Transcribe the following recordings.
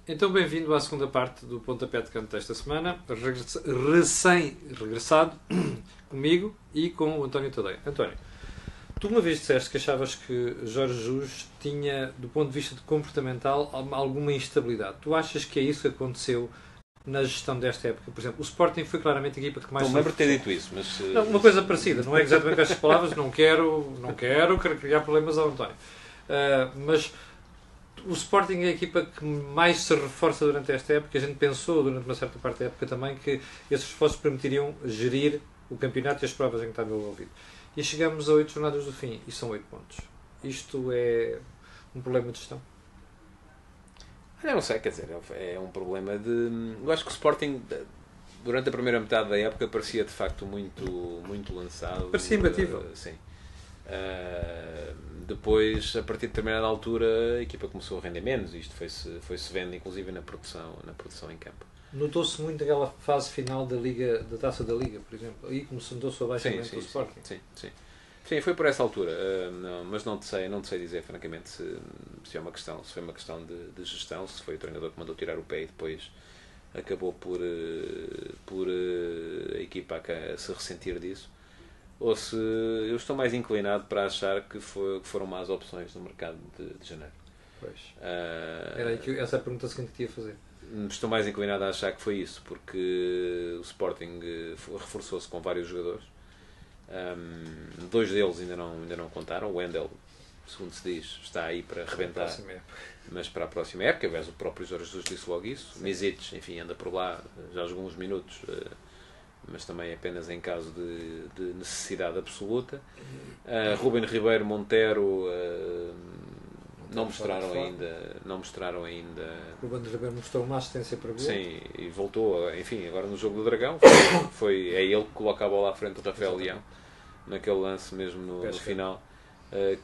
Então, bem-vindo à segunda parte do Pontapé de Canto desta semana, recém-regressado comigo e com o António Tadeia. António, tu uma vez disseste que achavas que Jorge Jesus tinha, do ponto de vista comportamental, alguma instabilidade. Tu achas que é isso que aconteceu na gestão desta época? Por exemplo, o Sporting foi claramente a equipa que mais... Não me lembro de ter dito isso, mas... Não, uma coisa parecida, não é exatamente com estas palavras, não quero criar problemas ao António. Mas o Sporting é a equipa que mais se reforça durante esta época. A gente pensou durante uma certa parte da época também que esses reforços permitiriam gerir o campeonato e as provas em que estava envolvido. E chegamos a 8 jornadas do fim e são 8 pontos. Isto é um problema de gestão? Eu não sei, quer dizer, é um problema de... Eu acho que o Sporting, durante a primeira metade da época, parecia de facto muito lançado. Parecia imbatível. Sim. Depois, a partir de determinada altura, a equipa começou a render menos. Isto foi-se vendo, inclusive, na produção em campo. Notou-se muito aquela fase final da Taça da Liga, por exemplo. Aí notou-se o abaixamento do Sporting. Sim, foi por essa altura. Mas não te sei dizer, francamente, se foi uma questão de gestão, se foi o treinador que mandou tirar o pé e depois acabou por a equipa a se ressentir disso. Ou se eu estou mais inclinado para achar que foram más opções no mercado de janeiro. Pois. Era aí essa é a pergunta seguinte que ia fazer. Estou mais inclinado a achar que foi isso, porque o Sporting reforçou-se com vários jogadores. Dois deles ainda não contaram. O Wendel, segundo se diz, está aí para rebentar, mas para a próxima época. Aliás, o próprio Jorge Jesus disse logo isso. Misic, enfim, anda por lá, já jogou uns minutos, mas também apenas em caso de necessidade absoluta. Ruben Ribeiro, Montero não mostraram ainda. O Ruben Ribeiro mostrou uma assistência para gol. Sim, e voltou, enfim, agora no jogo do Dragão é ele que coloca a bola à frente do Rafael Leão, naquele lance mesmo no final,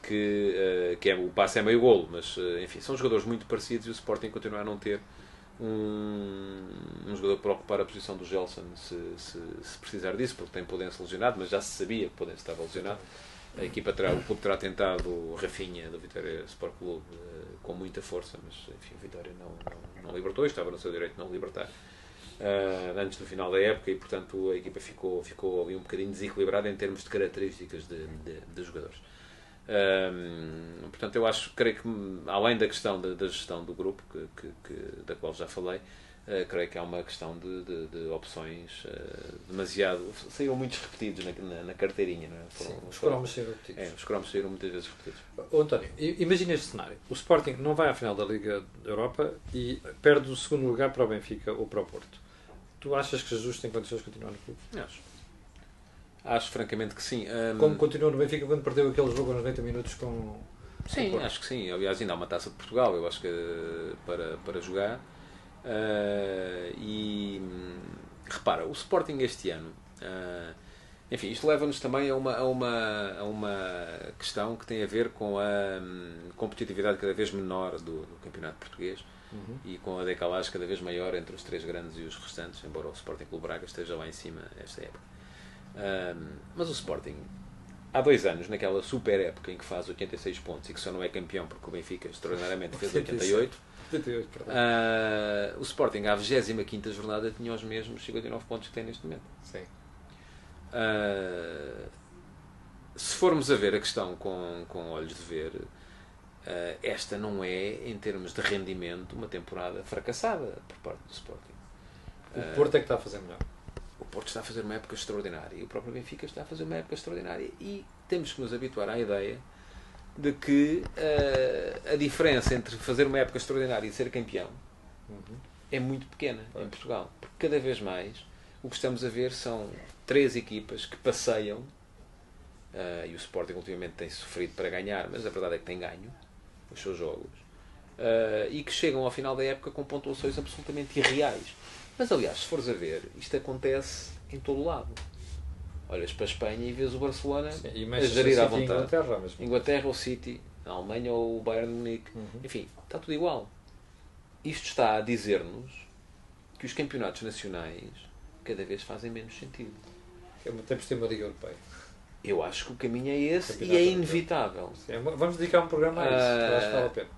que é, o passe é meio golo, mas enfim, são jogadores muito parecidos e o Sporting continua a não ter um jogador para ocupar a posição do Gelson se precisar disso, porque tem Podense lesionado, mas já se sabia que Podense estava lesionado. O clube terá tentado o Rafinha do Vitória Sport Clube com muita força, mas enfim, o Vitória não libertou, estava no seu direito de não libertar antes do final da época e portanto a equipa ficou ali um bocadinho desequilibrada em termos de características de jogadores. Portanto, creio que além da questão da gestão do grupo, da qual já falei, creio que há uma questão de opções demasiado... Saíram muitos repetidos na carteirinha, não é? Sim, os cromos saíram repetidos. Os cromos saíram muitas vezes repetidos. António, imagina este cenário. O Sporting não vai à final da Liga da Europa e perde o segundo lugar para o Benfica ou para o Porto. Tu achas que Jesus tem condições de continuar no clube? Acho francamente que sim. Como continuou no Benfica quando perdeu aquele jogo aos 90 minutos com... Sim, acho que sim. Aliás, ainda há uma Taça de Portugal, eu acho que para jogar. E repara, o Sporting este ano, enfim, isto leva-nos também a uma questão que tem a ver com a competitividade cada vez menor do campeonato português e com a decalagem cada vez maior entre os três grandes e os restantes, embora o Sporting Clube Braga esteja lá em cima esta época. Mas o Sporting, há 2 anos, naquela super época em que faz 86 pontos e que só não é campeão porque o Benfica extraordinariamente fez 88, o Sporting à 25ª jornada tinha os mesmos 59 pontos que tem neste momento. Sim. Se formos a ver a questão com olhos de ver, esta não é, em termos de rendimento, uma temporada fracassada por parte do Sporting. O Porto é que está a fazer melhor. O Porto está a fazer uma época extraordinária e o próprio Benfica está a fazer uma época extraordinária e temos que nos habituar à ideia de que a diferença entre fazer uma época extraordinária e ser campeão é muito pequena em Portugal, porque cada vez mais o que estamos a ver são 3 equipas que passeiam e o Sporting ultimamente tem sofrido para ganhar, mas a verdade é que tem ganho os seus jogos e que chegam ao final da época com pontuações absolutamente irreais. Mas aliás, se fores a ver, isto acontece em todo o lado. Olhas para a Espanha e vês o Barcelona a gerir à vontade. Inglaterra ou City, a Alemanha ou o Bayern de Munique. Enfim, está tudo igual. Isto está a dizer-nos que os campeonatos nacionais cada vez fazem menos sentido. Temos de ter uma Liga Europeia. Eu acho que o caminho é esse e é inevitável. Vamos dedicar um programa a isso. Acho que vale a pena.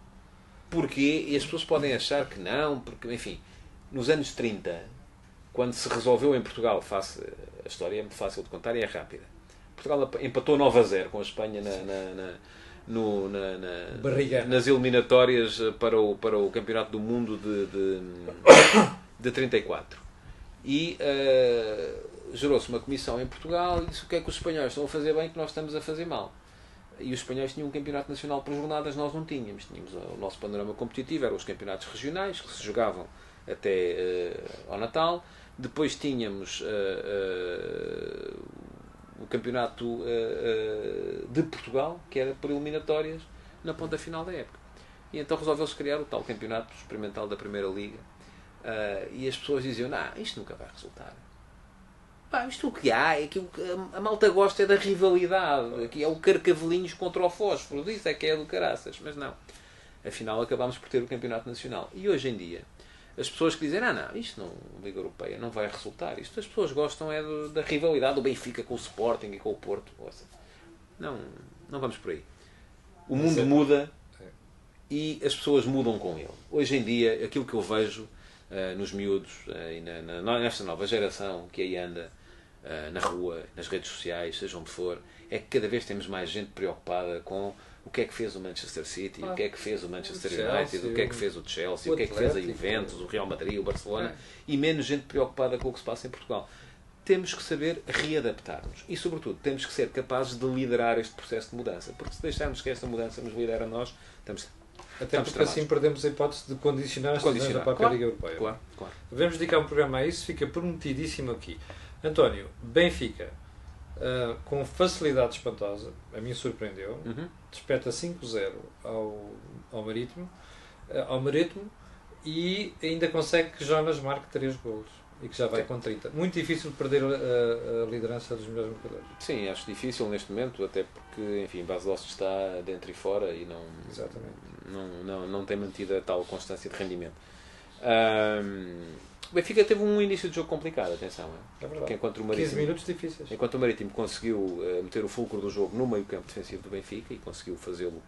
Porquê? E as pessoas podem achar que não, porque, enfim, nos anos 30, quando se resolveu em Portugal, a história é muito fácil de contar e é rápida. Portugal empatou 9-0 com a Espanha nas eliminatórias para o Campeonato do Mundo de 34. E gerou-se uma comissão em Portugal e disse o que é que os espanhóis estão a fazer bem que nós estamos a fazer mal. E os espanhóis tinham um campeonato nacional por jornadas, nós não tínhamos. Tínhamos o nosso panorama competitivo, eram os campeonatos regionais, que se jogavam até ao Natal. Depois tínhamos o campeonato de Portugal, que era por eliminatórias, na ponta final da época. E então resolveu-se criar o tal campeonato experimental da Primeira Liga. E as pessoas diziam, isto nunca vai resultar. Isto o que há é que a malta gosta é da rivalidade, aqui é o carcavelinhos contra o fósforo, isso é que é do caraças, mas não. Afinal acabámos por ter o campeonato nacional. E hoje em dia, as pessoas que dizem, isto não, Liga Europeia não vai resultar, isto as pessoas gostam é da rivalidade do Benfica com o Sporting e com o Porto. Não vamos por aí. O mundo muda e as pessoas mudam com ele. Hoje em dia, aquilo que eu vejo nos miúdos e nesta nova geração que aí anda na rua, nas redes sociais, seja onde for, é que cada vez temos mais gente preocupada com o que é que fez o Manchester City, o que é que fez o Manchester United, o que é que fez o Chelsea, o que é que fez a Juventus, o Real Madrid, o Barcelona, e menos gente preocupada com o que se passa em Portugal. Temos que saber readaptar-nos e, sobretudo, temos que ser capazes de liderar este processo de mudança, porque se deixarmos que esta mudança nos lidera a nós, até porque assim perdemos a hipótese de condicionar as decisões da própria Liga Europeia. Claro. Devemos dedicar um programa a isso, fica prometidíssimo aqui. António, Benfica, com facilidade espantosa, a mim surpreendeu, despeta 5-0 ao Marítimo e ainda consegue que Jonas marque 3 golos e que já vai com 30. Muito difícil perder a liderança dos melhores marcadores. Sim, acho difícil neste momento, até porque, enfim, Basilos está dentro e fora e não tem mantido a tal constância de rendimento. O Benfica teve um início de jogo complicado, atenção. É verdade. Enquanto o Marítimo, 15 minutos difíceis. Enquanto o Marítimo conseguiu meter o fulcro do jogo no meio campo defensivo do Benfica e conseguiu fazê-lo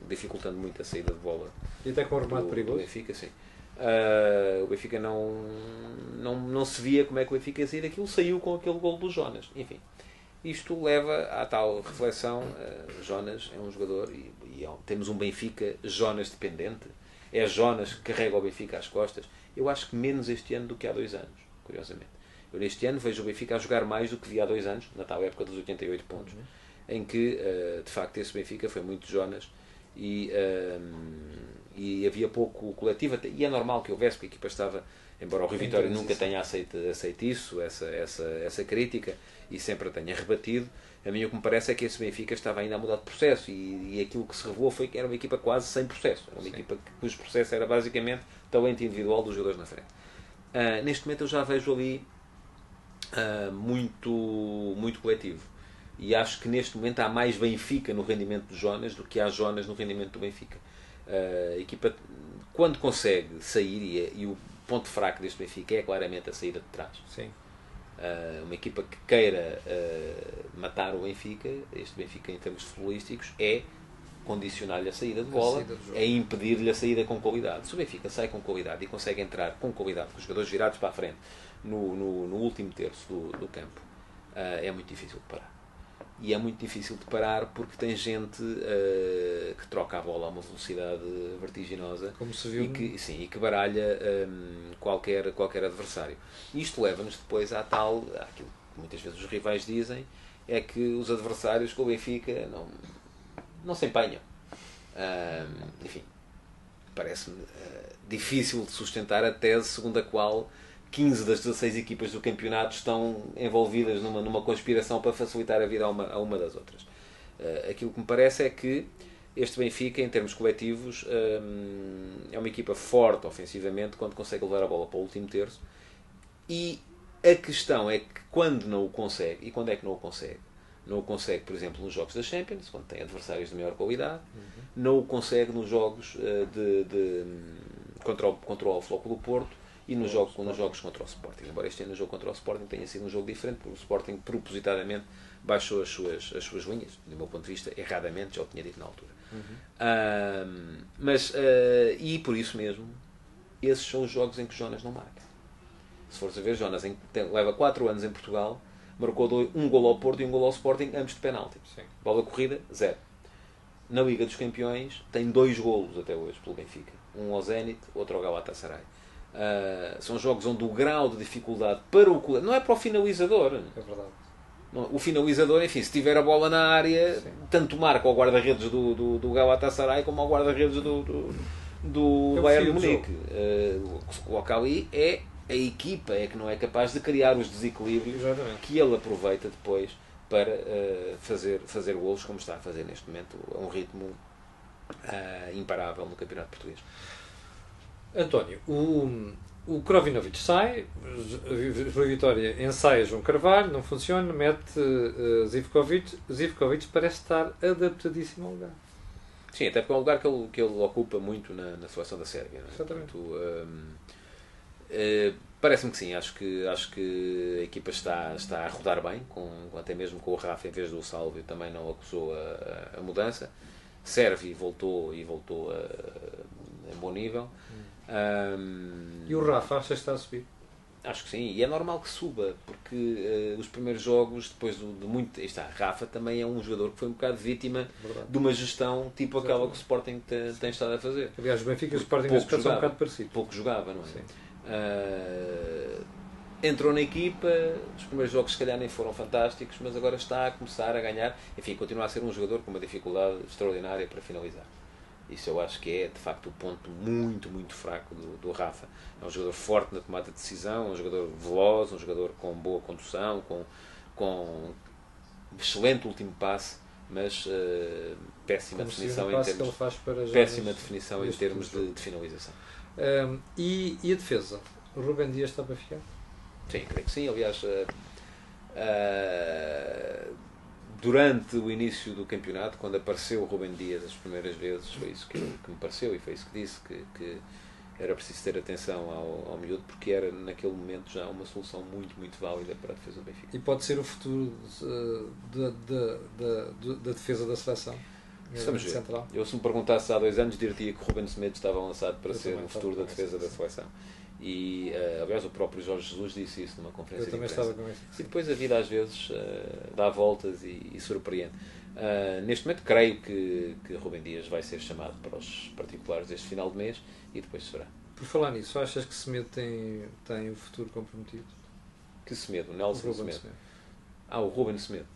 dificultando muito a saída de bola. E até com o remate perigoso. Do Benfica, sim. O Benfica não se via como é que o Benfica ia sair daquilo, saiu com aquele gol do Jonas. Enfim, isto leva à tal reflexão. Jonas é um jogador e temos um Benfica Jonas dependente. É Jonas que carrega o Benfica às costas. Eu acho que menos este ano do que há 2 anos, curiosamente. Eu neste ano vejo o Benfica a jogar mais do que vi há 2 anos, na tal época dos 88 pontos, em que, de facto, esse Benfica foi muito Jonas e havia pouco coletivo, e é normal que houvesse, porque a equipa estava, embora o Rui Vitória nunca tenha aceito isso, essa crítica, e sempre a tenha rebatido, a mim o que me parece é que esse Benfica estava ainda a mudar de processo, e aquilo que se revelou foi que era uma equipa quase sem processo, era uma equipa cujo processo era basicamente talento individual dos jogadores na frente. Neste momento eu já vejo ali muito coletivo, e acho que neste momento há mais Benfica no rendimento do Jonas do que há Jonas no rendimento do Benfica. A equipa, quando consegue sair, e o ponto fraco deste Benfica é claramente a saída de trás. Sim. Uma equipa que queira matar o Benfica, este Benfica em termos futebolísticos, é condicionar-lhe a saída de bola, é impedir-lhe a saída com qualidade. Se o Benfica sai com qualidade e consegue entrar com qualidade, com os jogadores virados para a frente no último terço do campo, é muito difícil de parar. E é muito difícil de parar porque tem gente que troca a bola a uma velocidade vertiginosa. Como se viu, e que baralha qualquer adversário. Isto leva-nos depois àquilo que muitas vezes os rivais dizem, é que os adversários com o Benfica não se empenham. Enfim, parece-me difícil de sustentar a tese segundo a qual 15 das 16 equipas do campeonato estão envolvidas numa conspiração para facilitar a vida a uma das outras. Aquilo que me parece é que este Benfica, em termos coletivos, é uma equipa forte ofensivamente quando consegue levar a bola para o último terço, e a questão é que quando não o consegue, e quando é que não o consegue? Não o consegue, por exemplo, nos jogos da Champions, quando tem adversários de maior qualidade, não o consegue nos jogos contra o Flóculo do Porto, e nos jogos contra o Sporting. Embora este ano o jogo contra o Sporting tenha sido um jogo diferente, porque o Sporting propositadamente baixou as suas linhas, do meu ponto de vista, erradamente, já o tinha dito na altura. E por isso mesmo, esses são os jogos em que Jonas não marca. Se fores a ver, Jonas leva 4 anos em Portugal, marcou um golo ao Porto e um golo ao Sporting, ambos de penalti. Sim. Bola corrida, 0. Na Liga dos Campeões tem 2 golos até hoje pelo Benfica. Um ao Zenit, outro ao Galatasaray. São jogos onde o grau de dificuldade para o colega não é para o finalizador. É verdade. O finalizador, enfim, se tiver a bola na área, sim, tanto marca ao guarda-redes do Galatasaray como ao guarda-redes do Bayern de Munique. O que se coloca ali é a equipa é que não é capaz de criar os desequilíbrios. Exatamente. Que ele aproveita depois para fazer golos, como está a fazer neste momento, a um ritmo imparável no Campeonato Português. António, o Krovinovic sai, a Vitória ensaia João Carvalho, não funciona, mete Zivkovic. Zivkovic parece estar adaptadíssimo ao lugar. Sim, até porque é um lugar que ele ocupa muito na seleção da Sérvia. Não é? Exatamente. Parece-me que sim, acho que a equipa está a rodar bem, até mesmo com o Rafa em vez do Sálvio também não acusou a mudança. Serve voltou em bom nível. E o Rafa, achas que está a subir? Acho que sim, e é normal que suba, porque os primeiros jogos, depois de muito... Rafa também é um jogador que foi um bocado vítima de uma gestão tipo aquela que o Sporting tem estado a fazer. Aliás, o Benfica e o Sporting são um bocado parecidos. Pouco jogava, não é? Entrou na equipa, os primeiros jogos se calhar nem foram fantásticos, mas agora está a começar a ganhar. Enfim, continua a ser um jogador com uma dificuldade extraordinária para finalizar. Isso eu acho que é, de facto, o ponto muito, muito fraco do Rafa. É um jogador forte na tomada de decisão, um jogador veloz, um jogador com boa condução, com excelente último passe, mas péssima definição em termos de finalização. E a defesa? O Rubem Dias está para ficar? Sim, creio que sim. Aliás, durante o início do campeonato, quando apareceu o Rubem Dias as primeiras vezes, foi isso que me pareceu e foi isso que disse, que era preciso ter atenção ao miúdo, porque era naquele momento já uma solução muito, muito válida para a defesa do Benfica. E pode ser o futuro da defesa da seleção? Vamos ver. Eu, se me perguntasse há 2 anos, diria que o Ruben Semedo estava lançado para ser o futuro da defesa da seleção. E, aliás, o próprio Jorge Jesus disse isso numa conferência de imprensa. Eu também estava com isso. E depois a vida, às vezes, dá voltas e surpreende. Neste momento, creio que Rubem Dias vai ser chamado para os particulares este final de mês e depois se verá. Por falar nisso, achas que Semedo tem o futuro comprometido? Que Semedo? O Nelson Semedo. O Rubem Semedo.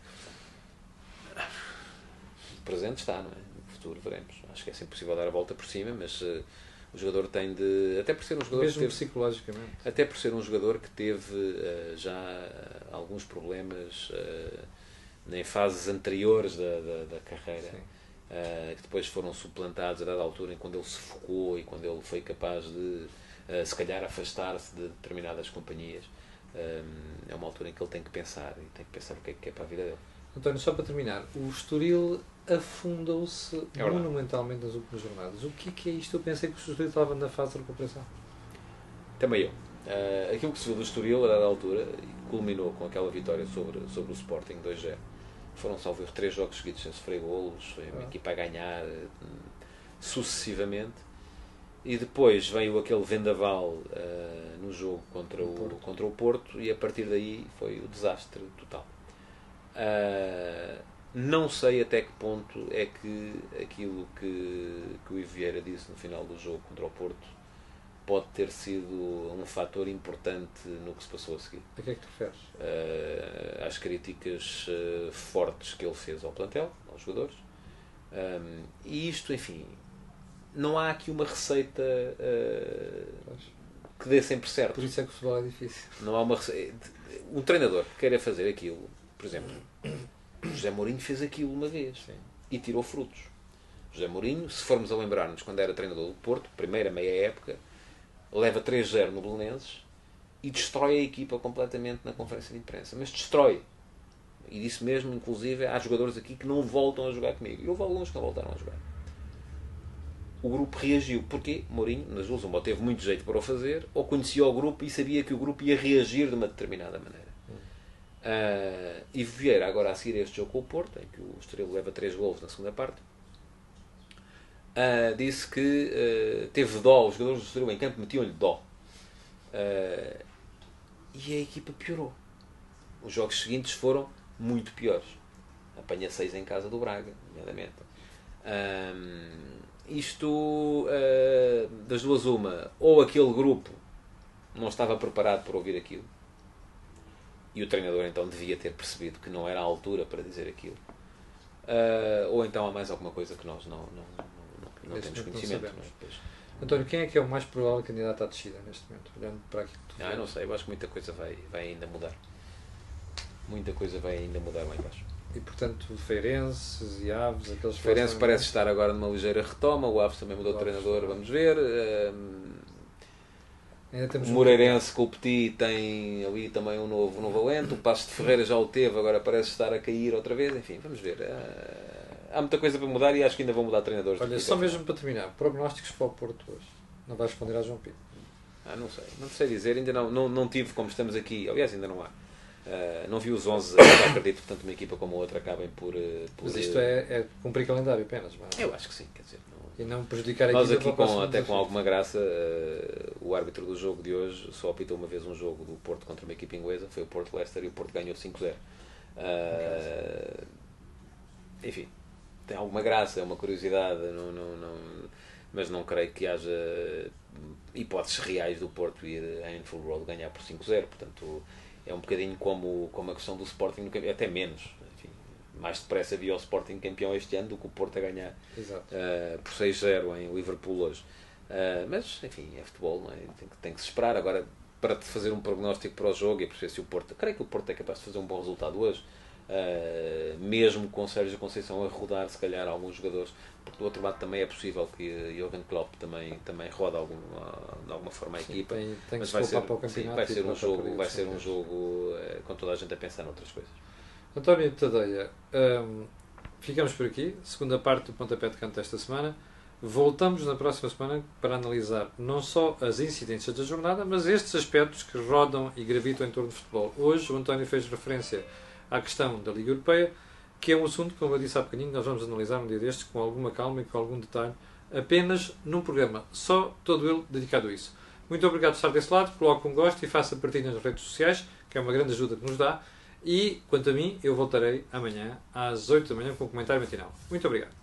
O presente está, não é? No futuro veremos. Acho que é sempre possível dar a volta por cima, mas o jogador tem de... Até por ser um jogador mesmo que teve, psicologicamente. Até por ser um jogador que teve já alguns problemas em fases anteriores da carreira, que depois foram suplantados a dada altura em quando ele se focou e quando ele foi capaz de, se calhar, afastar-se de determinadas companhias. É uma altura em que ele tem que pensar e tem que pensar o que é para a vida dele. António, só para terminar, o Estoril afundou-se monumentalmente nas últimas jornadas. O que é isto? Eu pensei que o Estoril estava na fase de recuperação. Também eu. Aquilo que se viu do Estoril a dada altura culminou com aquela vitória sobre o Sporting 2-0. Foram, salvo erro, 3 jogos seguidos sem sofrer golos, foi uma equipa a ganhar sucessivamente, e depois veio aquele vendaval no jogo contra o Porto, e a partir daí foi o desastre total. Não sei até que ponto é que aquilo que o Ivo Vieira disse no final do jogo contra o Porto pode ter sido um fator importante no que se passou a seguir. A que é que tu referes? Às críticas fortes que ele fez ao plantel, aos jogadores. E isto, enfim, não há aqui uma receita que dê sempre certo. Por isso é que o futebol é difícil. Não há uma receita. Um treinador que queira fazer aquilo, por exemplo, José Mourinho fez aquilo uma vez. Sim. E tirou frutos. José Mourinho, se formos a lembrar-nos quando era treinador do Porto, primeira meia época, leva 3-0 no Belenenses e destrói a equipa completamente na conferência de imprensa. Mas destrói. E disse mesmo, inclusive, há jogadores aqui que não voltam a jogar comigo. E houve alguns que não voltaram a jogar. O grupo reagiu. Porquê? Mourinho, nas duas, ou teve muito jeito para o fazer, ou conhecia o grupo e sabia que o grupo ia reagir de uma determinada maneira. E Vieira, agora a seguir a este jogo com o Porto, em que o Estoril leva 3 golos na segunda parte, disse que teve dó, os jogadores do Estoril em campo metiam-lhe dó. E a equipa piorou. Os jogos seguintes foram muito piores. Apanha 6 em casa do Braga, nomeadamente. Isto, das duas uma, ou aquele grupo não estava preparado para ouvir aquilo, e o treinador então devia ter percebido que não era a altura para dizer aquilo, ou então há mais alguma coisa que nós não temos conhecimento. Não é? António, quem é que é o mais provável candidato à descida neste momento, olhando para aquilo que tu eu não sei, eu acho que muita coisa vai ainda mudar. Muita coisa vai ainda mudar lá em baixo. E portanto, Feirenses e Aves, aqueles... O Feirense parece estar agora numa ligeira retoma, o Aves também mudou de treinador, vamos ver. O Moreirense com o Petit tem ali também um novo alento, o Paços de Ferreira já o teve, agora parece estar a cair outra vez, enfim, vamos ver. Há muita coisa para mudar e acho que ainda vão mudar treinadores. Olha, só mesmo para terminar, prognósticos para o Porto hoje. Não vais responder a João Pinto? Não sei dizer, ainda não tive, como estamos aqui, aliás ainda não há. Não vi os 11, acredito, portanto uma equipa como a outra acabem por mas isto é cumprir calendário apenas, mas... Eu acho que sim, quer dizer... E não prejudicar a nós aqui, até com alguma graça, o árbitro do jogo de hoje só apitou uma vez um jogo do Porto contra uma equipa inglesa, foi o Porto-Leicester, e o Porto ganhou 5-0. Enfim, tem alguma graça, é uma curiosidade, mas não creio que haja hipóteses reais do Porto ir a Anfield Road ganhar por 5-0, portanto é um bocadinho como a questão do Sporting, até menos. Enfim, mais depressa havia o Sporting campeão este ano do que o Porto a ganhar por 6-0 em Liverpool hoje. Mas, enfim, é futebol, não é? Tem que se esperar. Agora, para fazer um prognóstico para o jogo e perceber se o Porto... Creio que o Porto é capaz de fazer um bom resultado hoje. Mesmo com o Sérgio Conceição a rodar, se calhar, alguns jogadores, porque do outro lado também é possível que Jürgen Klopp também roda de alguma forma a equipa. Tem mas vai ser um jogo com toda a gente a pensar noutras coisas. António Tadeia, ficamos por aqui, segunda parte do Pontapé de Canto desta semana. Voltamos na próxima semana para analisar não só as incidências da jornada, mas estes aspectos que rodam e gravitam em torno do futebol. Hoje o António fez referência à questão da Liga Europeia, que é um assunto, como eu disse há bocadinho, nós vamos analisar um dia destes com alguma calma e com algum detalhe, apenas num programa, só todo ele dedicado a isso. Muito obrigado por estar desse lado, coloque um gosto e faça partilha nas redes sociais, que é uma grande ajuda que nos dá, e quanto a mim, eu voltarei amanhã às 8 da manhã com o comentário matinal. Muito obrigado.